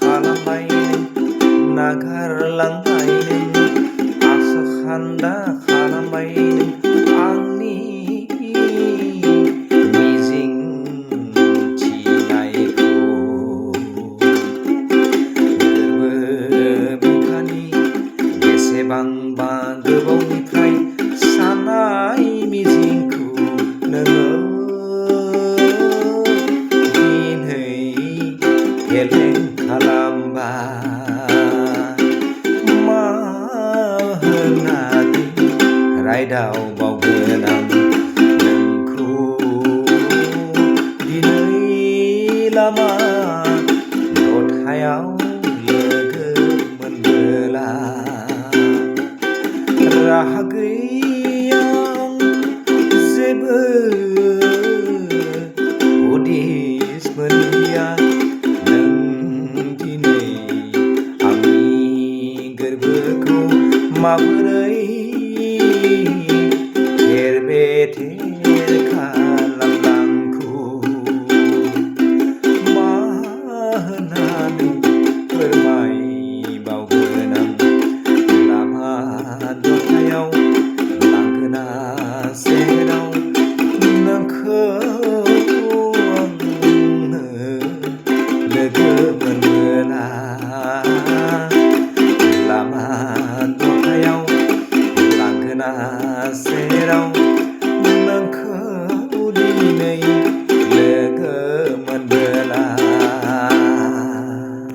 खालामबाय नागारलांबाय आसा खान्दा खालामबाय आंनि मिजिं थिनायखौ गोरबो बिखानि बेसेबांबा गोबावनिफ्राय सानाय मिजिंखौ नोङो दिनै गेलें खालामबाय मा होननानै रायदावबावगोन आं नोंखौ दिनै लामा दथायाव लोगो मोनबोला राहा गैया जेबो उदिस मोनलिया नों दिनै आंनि गोरबोखौ माबोरै